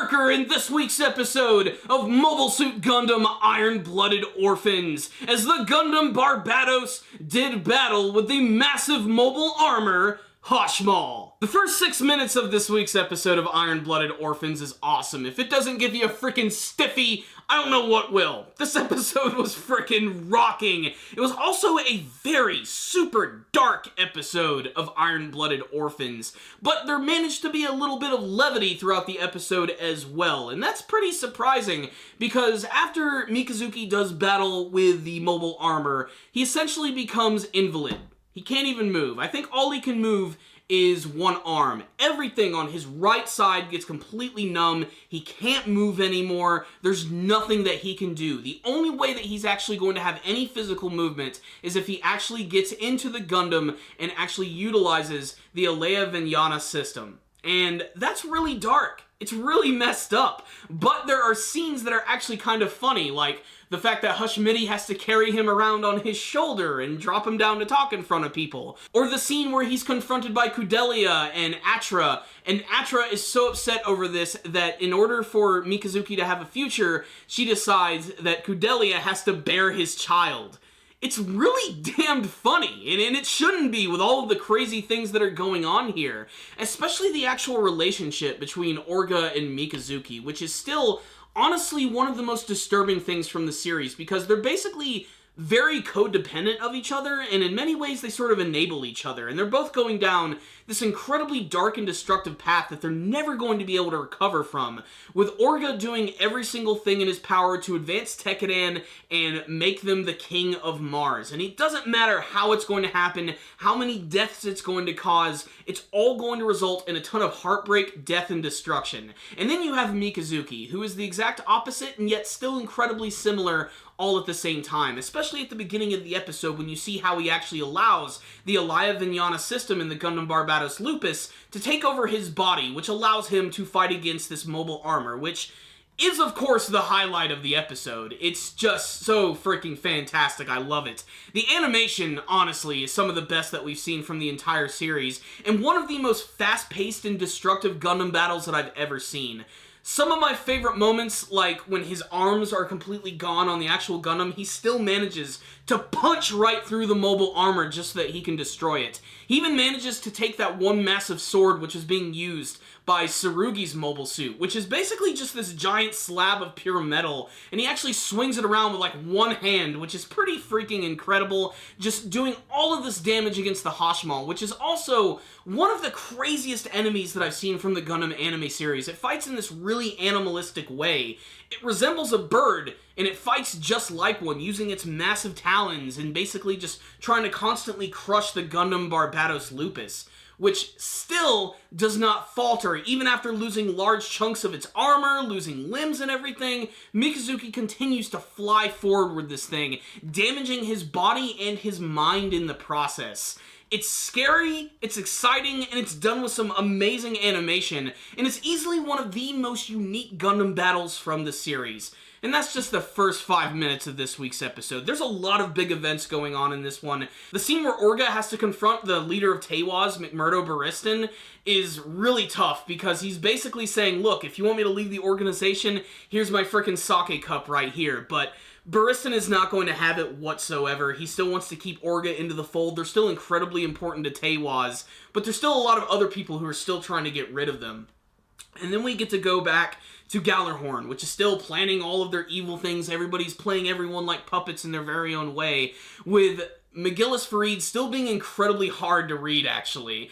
Berserker in this week's episode of Mobile Suit Gundam Iron-Blooded Orphans, as the Gundam Barbatos did battle with the massive mobile armor, Hashmal. The first 6 minutes of this week's episode of Iron-Blooded Orphans is awesome. If it doesn't give you a freaking stiffy, I don't know what will. This episode was freaking rocking. It was also a very super dark episode of Iron-Blooded Orphans, but there managed to be a little bit of levity throughout the episode as well, and that's pretty surprising, because after Mikazuki does battle with the mobile armor, he essentially becomes invalid. He can't even move. I think all he can move is one arm. Everything on his right side gets completely numb. He can't move anymore. There's nothing that he can do. The only way that he's actually going to have any physical movement is if he actually gets into the Gundam and actually utilizes the Alea Vijnana system. And that's really dark. It's really messed up. But there are scenes that are actually kind of funny, like the fact that Hashmal has to carry him around on his shoulder and drop him down to talk in front of people. Or the scene where he's confronted by Kudelia and Atra is so upset over this that in order for Mikazuki to have a future, she decides that Kudelia has to bear his child. It's really damned funny, and it shouldn't be with all of the crazy things that are going on here. Especially the actual relationship between Orga and Mikazuki, which is still, honestly, one of the most disturbing things from the series, because they're basically very codependent of each other, and in many ways they sort of enable each other, and they're both going down this incredibly dark and destructive path that they're never going to be able to recover from, with Orga doing every single thing in his power to advance Tekkadan and make them the king of Mars. And it doesn't matter how it's going to happen, how many deaths it's going to cause, it's all going to result in a ton of heartbreak, death, and destruction. And then you have Mikazuki, who is the exact opposite and yet still incredibly similar all at the same time, especially at the beginning of the episode when you see how he actually allows the Alea Vijnana system in the Gundam Barbatos Lupus to take over his body, which allows him to fight against this mobile armor, which is, of course, the highlight of the episode. It's just so freaking fantastic. I love it. The animation, honestly, is some of the best that we've seen from the entire series, and one of the most fast-paced and destructive Gundam battles that I've ever seen. Some of my favorite moments, like when his arms are completely gone on the actual Gundam, he still manages to punch right through the mobile armor just so that he can destroy it. He even manages to take that one massive sword which is being used by Tsurugi's mobile suit, which is basically just this giant slab of pure metal, and he actually swings it around with like one hand, which is pretty freaking incredible, just doing all of this damage against the Hashmal, which is also one of the craziest enemies that I've seen from the Gundam anime series. It fights in this really animalistic way. It resembles a bird, and it fights just like one, using its massive talons and basically just trying to constantly crush the Gundam Barbatos Lupus, which still does not falter. Even after losing large chunks of its armor, losing limbs and everything, Mikazuki continues to fly forward with this thing, damaging his body and his mind in the process. It's scary, it's exciting, and it's done with some amazing animation, and it's easily one of the most unique Gundam battles from the series. And that's just the first 5 minutes of this week's episode. There's a lot of big events going on in this one. The scene where Orga has to confront the leader of Teiwaz, McMurdo Baristan, is really tough, because he's basically saying, look, if you want me to leave the organization, here's my frickin' sake cup right here. But Baristan is not going to have it whatsoever. He still wants to keep Orga into the fold. They're still incredibly important to Teiwaz, but there's still a lot of other people who are still trying to get rid of them. And then we get to go back to Gallarhorn, which is still planning all of their evil things. Everybody's playing everyone like puppets in their very own way, with McGillis Farid still being incredibly hard to read, actually.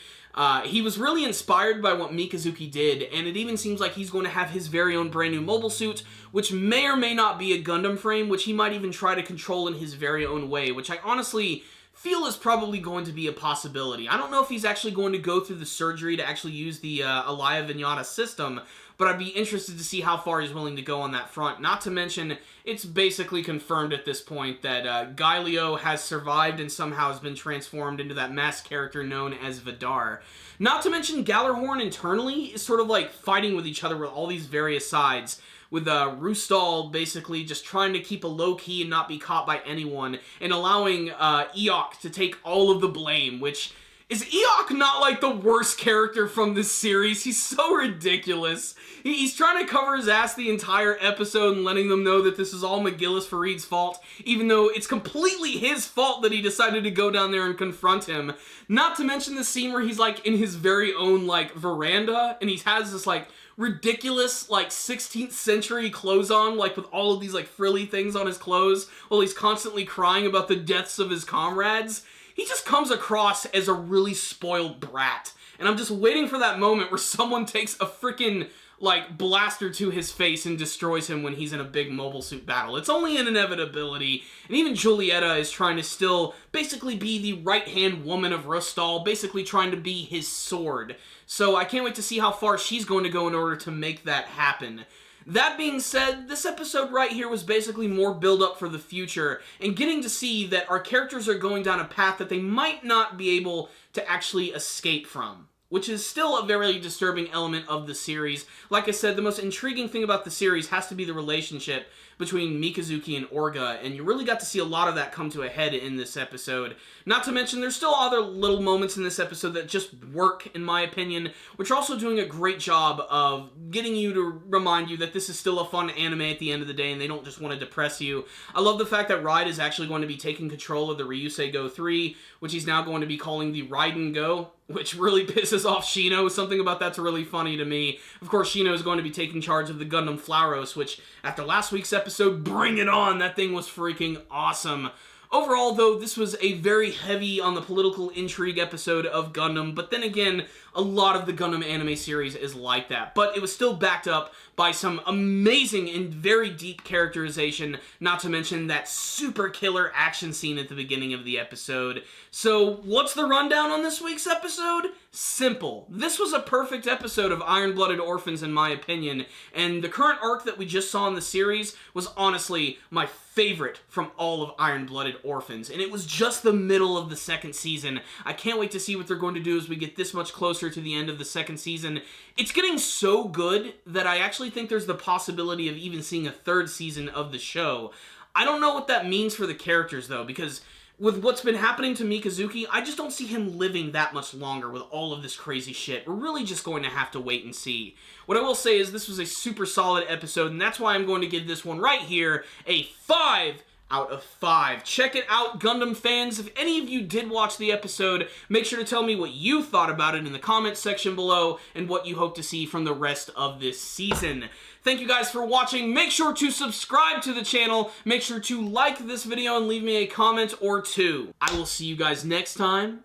He was really inspired by what Mikazuki did, and it even seems like he's going to have his very own brand new mobile suit, which may or may not be a Gundam frame, which he might even try to control in his very own way, which I honestly feel is probably going to be a possibility. I don't know if he's actually going to go through the surgery to actually use the Alea Vijnana system, but I'd be interested to see how far he's willing to go on that front. Not to mention, it's basically confirmed at this point that Gaelio has survived and somehow has been transformed into that masked character known as Vidar. Not to mention, Gallarhorn internally is sort of like fighting with each other with all these various sides, with Rustal basically just trying to keep a low key and not be caught by anyone, and allowing Eok to take all of the blame, which Is Eok not like the worst character from this series? He's so ridiculous. He's trying to cover his ass the entire episode and letting them know that this is all McGillis Fareed's fault, even though it's completely his fault that he decided to go down there and confront him. Not to mention the scene where he's like in his very own like veranda and he has this like ridiculous like 16th century clothes on, like with all of these like frilly things on his clothes while he's constantly crying about the deaths of his comrades. He just comes across as a really spoiled brat. And I'm just waiting for that moment where someone takes a freaking like blaster to his face and destroys him when he's in a big mobile suit battle. It's only an inevitability, and even Julieta is trying to still basically be the right-hand woman of Rustal, basically trying to be his sword. So I can't wait to see how far she's going to go in order to make that happen. That being said, this episode right here was basically more build-up for the future, and getting to see that our characters are going down a path that they might not be able to actually escape from, which is still a very disturbing element of the series. Like I said, the most intriguing thing about the series has to be the relationship between Mikazuki and Orga, and you really got to see a lot of that come to a head in this episode. Not to mention, there's still other little moments in this episode that just work, in my opinion, which are also doing a great job of getting you to remind you that this is still a fun anime at the end of the day, and they don't just want to depress you. I love the fact that Ride is actually going to be taking control of the Ryusei Go 3, which he's now going to be calling the Raiden Go, which really pisses off Shino. Something about that's really funny to me. Of course, Shino is going to be taking charge of the Gundam Flauros, which, after last week's episode, bring it on! That thing was freaking awesome. Overall, though, this was a very heavy on the political intrigue episode of Gundam, but then again, a lot of the Gundam anime series is like that. But it was still backed up by some amazing and very deep characterization, not to mention that super killer action scene at the beginning of the episode. So, what's the rundown on this week's episode? Simple. This was a perfect episode of Iron-Blooded Orphans, in my opinion, and the current arc that we just saw in the series was honestly my favorite from all of Iron-Blooded Orphans, and it was just the middle of the second season. I can't wait to see what they're going to do as we get this much closer to the end of the second season. It's getting so good that I actually think there's the possibility of even seeing a third season of the show. I don't know what that means for the characters, though, because with what's been happening to Mikazuki, I just don't see him living that much longer with all of this crazy shit. We're really just going to have to wait and see. What I will say is this was a super solid episode, and that's why I'm going to give this one right here a 5 out of 5. Check it out, Gundam fans. If any of you did watch the episode, make sure to tell me what you thought about it in the comments section below and what you hope to see from the rest of this season. Thank you guys for watching. Make sure to subscribe to the channel. Make sure to like this video and leave me a comment or two. I will see you guys next time.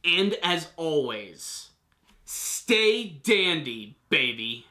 And as always, stay dandy, baby.